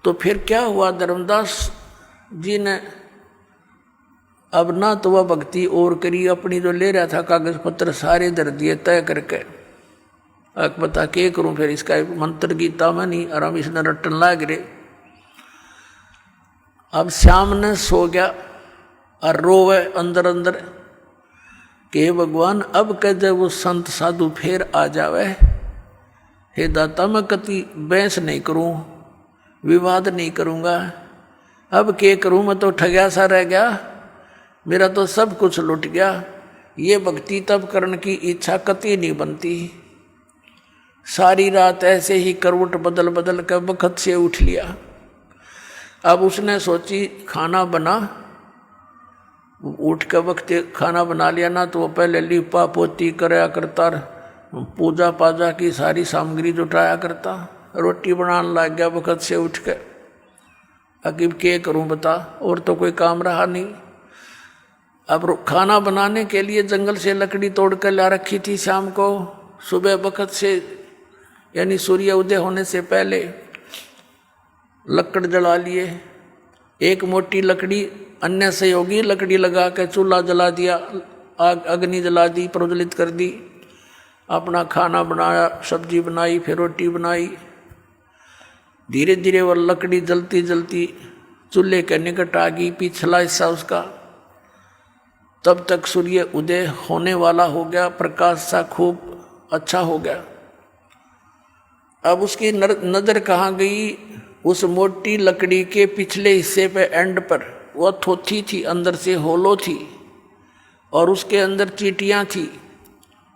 तो फिर क्या हुआ, धर्मदास जी ने अब ना तो वह भक्ति और करी, अपनी जो ले रहा था कागज पत्र सारे धर दिए तय करके। अब बता के करूं, फिर इसका मंत्र गीता में नहीं आराम इसने रटन लाग रहे। अब श्याम ने सो गया और रोवे अंदर अंदर कि भगवान अब कह जब वो संत साधु फिर आ जावे, हे दाता मैं कति बहस नहीं करूं, विवाद नहीं करूंगा, अब क्या करूं, मैं तो ठगया सा रह गया, मेरा तो सब कुछ लुट गया। ये भक्ति तब करने की इच्छा कति नहीं बनती। सारी रात ऐसे ही करवट बदल बदल कर बखत से उठ लिया। अब उसने सोची खाना बना, उठ के वक्त खाना बना लिया ना तो वो पहले लिपा पोती कराया करता, पूजा पाजा की सारी सामग्री जुटाया करता, रोटी बनाने लग गया वक्त से उठ के। अकीब क्या करूं बता, और तो कोई काम रहा नहीं। अब खाना बनाने के लिए जंगल से लकड़ी तोड़ कर ला रखी थी शाम को, सुबह वक्त से यानी सूर्य उदय होने से पहले लकड़ जला लिए। एक मोटी लकड़ी अन्य सहयोगी लकड़ी लगा के चूल्हा जला दिया, आग अग्नि जला दी, प्रज्वलित कर दी, अपना खाना बनाया, सब्जी बनाई, फिर रोटी बनाई। धीरे धीरे वह लकड़ी जलती जलती चूल्हे के निकट आ गई, पिछला हिस्सा उसका। तब तक सूर्य उदय होने वाला हो गया, प्रकाश सा खूब अच्छा हो गया। अब उसकी नजर कहाँ गई, उस मोटी लकड़ी के पिछले हिस्से पे एंड पर वह थोथी थी, अंदर से होलो थी और उसके अंदर चींटियाँ थी।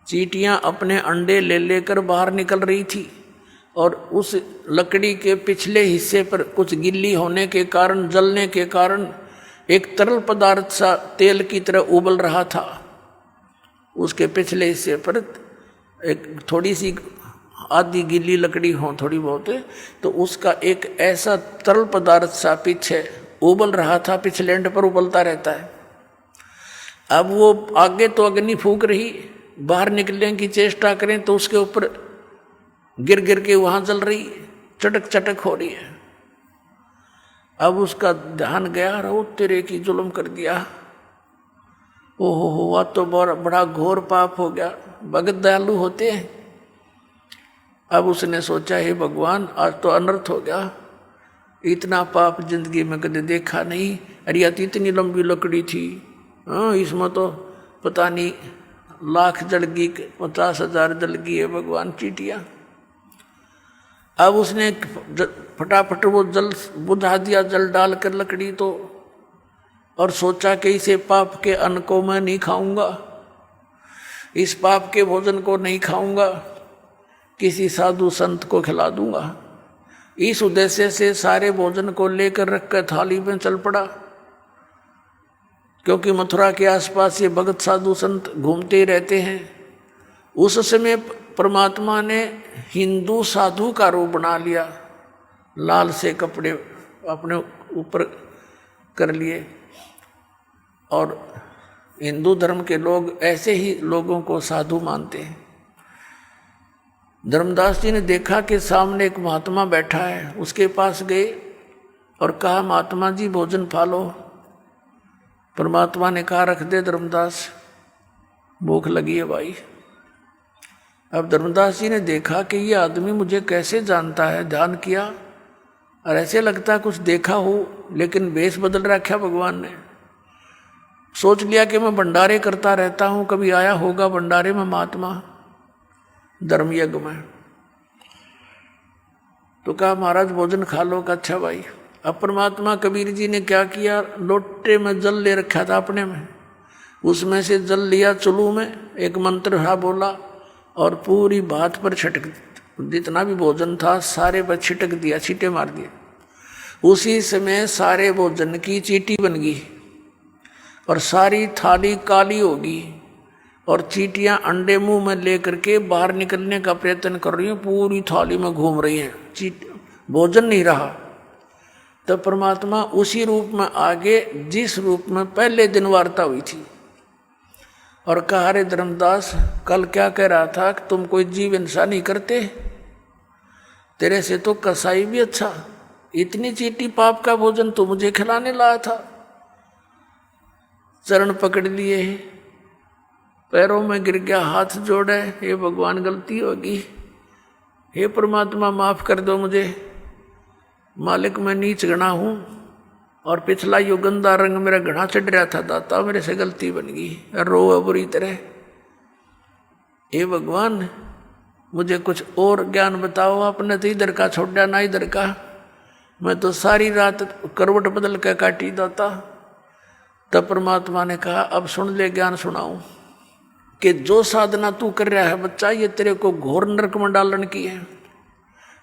चींटियाँ अपने अंडे ले लेकर बाहर निकल रही थी और उस लकड़ी के पिछले हिस्से पर कुछ गिल्ली होने के कारण, जलने के कारण एक तरल पदार्थ सा तेल की तरह उबल रहा था। उसके पिछले हिस्से पर एक थोड़ी सी आधी गीली लकड़ी हो थोड़ी बहुत, तो उसका एक ऐसा तरल पदार्थ सा पीछे उबल रहा था, पिछले एंड पर उबलता रहता है। अब वो आगे तो अग्नि फूंक रही, बाहर निकलने की चेष्टा करें तो उसके ऊपर गिर गिर के वहां जल रही, चटक चटक हो रही है। अब उसका ध्यान गया, रो तेरे की जुल्म कर दिया, ओहो हुआ तो बड़ा घोर पाप हो गया। भगत दयालु होते हैं। अब उसने सोचा हे भगवान आज तो अनर्थ हो गया, इतना पाप जिंदगी में कभी देखा नहीं। अरे यार इतनी लंबी लकड़ी थी, हाँ इसमें तो पता नहीं लाख जल गई, 50,000 जल गई है भगवान चींटियाँ। अब उसने फटाफट वो जल बुझा दिया, जल डालकर लकड़ी तो, और सोचा कि इसे पाप के अन्न को मैं नहीं खाऊंगा, इस पाप के भोजन को नहीं खाऊंगा, किसी साधु संत को खिला दूंगा। इस उद्देश्य से सारे भोजन को लेकर रखकर थाली में चल पड़ा, क्योंकि मथुरा के आसपास ये भगत साधु संत घूमते ही रहते हैं। उस समय परमात्मा ने हिंदू साधु का रूप बना लिया, लाल से कपड़े अपने ऊपर कर लिए, और हिंदू धर्म के लोग ऐसे ही लोगों को साधु मानते हैं। धर्मदास जी ने देखा कि सामने एक महात्मा बैठा है, उसके पास गए और कहा महात्मा जी भोजन खा लो। परमात्मा ने कहा रख दे धर्मदास, भूख लगी है भाई। अब धर्मदास जी ने देखा कि ये आदमी मुझे कैसे जानता है, ध्यान किया और ऐसे लगता कुछ देखा हो, लेकिन वेश बदल रखा भगवान ने। सोच लिया कि मैं भंडारे करता रहता हूँ, कभी आया होगा भंडारे में महात्मा धर्म यज्ञ में। तो कहा महाराज भोजन खा लो। का अच्छा भाई। अब परमात्मा कबीर जी ने क्या किया, लोटे में जल ले रखा था अपने में, उसमें से जल लिया चुलू में, एक मंत्र हा बोला और पूरी बात पर छिटक, जितना भी भोजन था सारे पर छिटक दिया, छींटे मार दिए। उसी समय सारे भोजन की चींटी बन गई और सारी थाली काली होगी और चींटियां अंडे मुंह में लेकर के बाहर निकलने का प्रयत्न कर रही हैं, पूरी थाली में घूम रही हैं, भोजन नहीं रहा। तो परमात्मा उसी रूप में आगे जिस रूप में पहले दिन वार्ता हुई थी, और कहा अरे धर्मदास कल क्या कह रहा था कि तुम कोई जीव हिंसा नहीं करते, तेरे से तो कसाई भी अच्छा, इतनी चीटी पाप का भोजन तो मुझे खिलाने लाया था। चरण पकड़ लिए, पैरों में गिर गया, हाथ जोड़े, हे भगवान गलती होगी, हे परमात्मा माफ कर दो मुझे, मालिक मैं नीच गणा हूँ और पिछला यो गंदा रंग मेरा घना चढ़ रहा था, दाता मेरे से गलती बन गई, रो बुरी तरह। हे भगवान मुझे कुछ और ज्ञान बताओ, आपने तो इधर का छोड़ा ना इधर का, मैं तो सारी रात करवट बदल के काटी दाता। तब परमात्मा ने कहा अब सुन ले, ज्ञान सुनाऊं कि जो साधना तू कर रहा है बच्चा, ये तेरे को घोर नरक में डालन की है।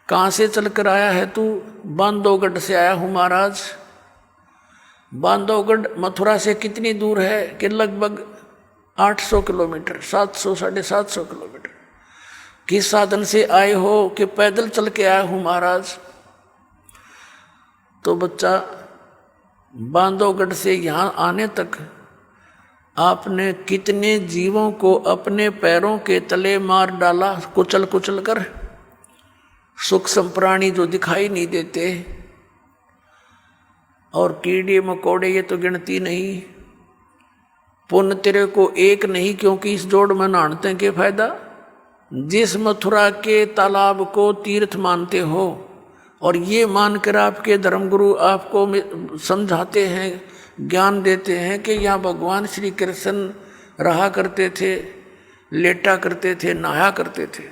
कहाँ से चल कर आया है तू? बांधवगढ़ से आया हूँ महाराज। बांधवगढ़ मथुरा से कितनी दूर है? कि लगभग 800 किलोमीटर, 700 750 किलोमीटर। किस साधन से आए हो? कि पैदल चल के आया हूँ महाराज। तो बच्चा बांधवगढ़ से यहाँ आने तक आपने कितने जीवों को अपने पैरों के तले मार डाला, कुचल कुचल कर। सूक्ष्म प्राणी जो दिखाई नहीं देते, और कीड़े मकोड़े ये तो गिनती नहीं। पुण्य तेरे को एक नहीं, क्योंकि इस जोड़ में नहाते के फायदा। जिस मथुरा के तालाब को तीर्थ मानते हो और ये मानकर आपके धर्मगुरु आपको समझाते हैं, ज्ञान देते हैं कि यहाँ भगवान श्री कृष्ण रहा करते थे, लेटा करते थे, नहाया करते थे,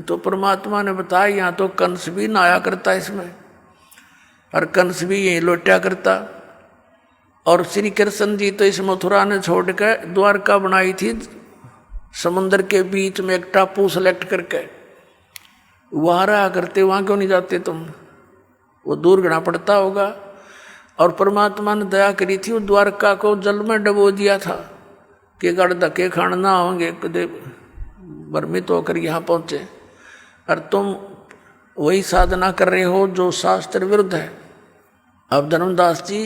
तो परमात्मा ने बताया यहाँ तो कंस भी नहाया करता इसमें, और कंस भी यही लोटा करता। और श्री कृष्ण जी तो इस मथुरा ने छोड़कर द्वारका बनाई थी, समुद्र के बीच में एक टापू सेलेक्ट करके, वहाँ रहा करते। वहाँ क्यों नहीं जाते तुम? वो दूर घना पड़ता होगा। और परमात्मा ने दया करी थी, वो द्वारका को जल में डबो दिया था कि गड़ धक्के खाना ना होंगे, कदे भ्रमित होकर यहाँ पहुँचे। और तुम वही साधना कर रहे हो जो शास्त्र विरुद्ध है। अब धर्मदास जी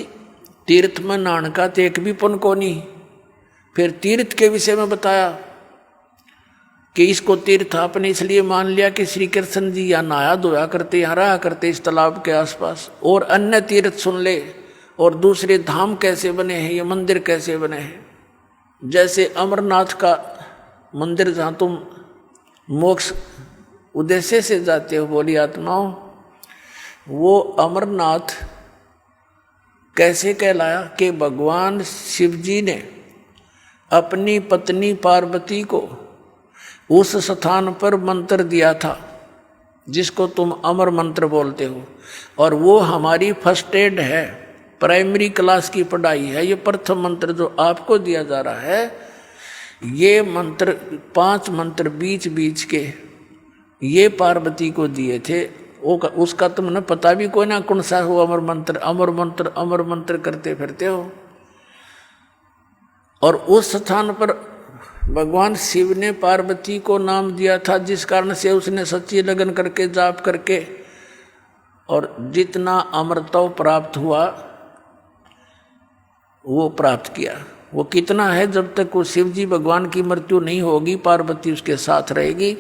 तीर्थ में नहाने का तो एक भी पुण्य को नहीं। फिर तीर्थ के विषय में बताया कि इसको तीर्थ आपने इसलिए मान लिया कि श्री कृष्ण जी यहाँ नहाया धोया करते, यहाँ रहा करते इस तालाब के आसपास। और अन्य तीर्थ सुन ले, और दूसरे धाम कैसे बने हैं, ये मंदिर कैसे बने हैं। जैसे अमरनाथ का मंदिर जहाँ तुम मोक्ष उद्देश्य से जाते हो बोली आत्माओं, वो अमरनाथ कैसे कहलाया कि भगवान शिव जी ने अपनी पत्नी पार्वती को उस स्थान पर मंत्र दिया था जिसको तुम अमर मंत्र बोलते हो। और वो हमारी फर्स्ट एड है, प्राइमरी क्लास की पढ़ाई है। ये प्रथम मंत्र जो आपको दिया जा रहा है, ये मंत्र 5 मंत्र बीच बीच के ये पार्वती को दिए थे। वो उसका तुमने पता भी कोई ना कौन सा हो। अमर मंत्र अमर मंत्र अमर मंत्र करते फिरते हो। और उस स्थान पर भगवान शिव ने पार्वती को नाम दिया था, जिस कारण से उसने सच्ची लगन करके जाप करके और जितना अमरत्व प्राप्त हुआ वो प्राप्त किया। वो कितना है? जब तक वो शिव जी भगवान की मृत्यु नहीं होगी, पार्वती उसके साथ रहेगी।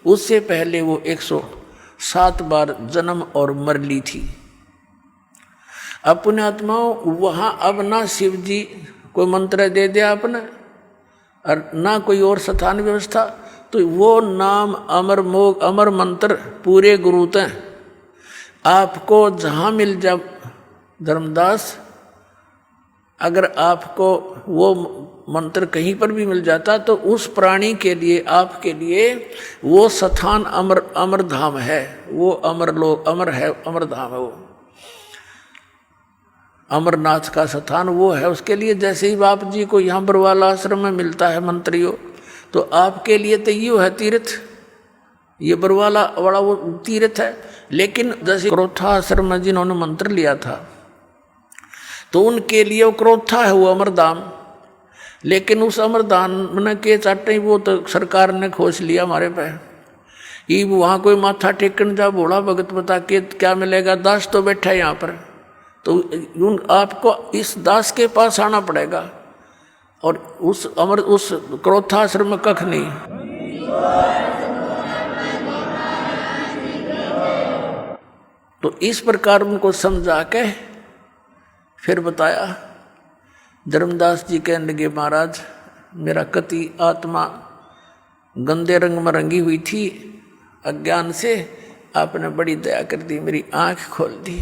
उससे पहले वो 107 बार जन्म और मर ली थी। अब पुण्यात्माओं, वहाँ अब ना शिव जी कोई मंत्र दे दिया आपने, और ना कोई और स्थान व्यवस्था, तो वो नाम अमर मंत्र पूरे गुरु तय आपको जहाँ मिल जा। धर्मदास, अगर आपको वो मंत्र कहीं पर भी मिल जाता तो उस प्राणी के लिए, आपके लिए वो स्थान अमर धाम है, वो अमर लोक अमर है, अमर धाम है वो अमरनाथ का स्थान वो है उसके लिए। जैसे ही बाप जी को यहाँ बरवाला आश्रम में मिलता है मंत्रियों, तो आपके लिए तो ये है तीर्थ, ये बरवाला वाला वो तीर्थ है। लेकिन जैसे क्रोथा आश्रम में जिन्होंने मंत्र लिया था तो उनके लिए वो क्रोथा है, वो अमरधाम। लेकिन उस अमरधाम में के चाटे वो तो सरकार ने खोज लिया हमारे पे। ये वहाँ कोई माथा टेकन जा भोला भगत बता के क्या मिलेगा? दास तो बैठा है यहाँ पर, तो आपको इस दास के पास आना पड़ेगा। और उस क्रोधाश्रम में कख नहीं। तो इस प्रकार उनको समझा के फिर बताया। धर्मदास जी कहने लगे, महाराज मेरा कति आत्मा गंदे रंग में रंगी हुई थी अज्ञान से, आपने बड़ी दया कर दी, मेरी आंख खोल दी।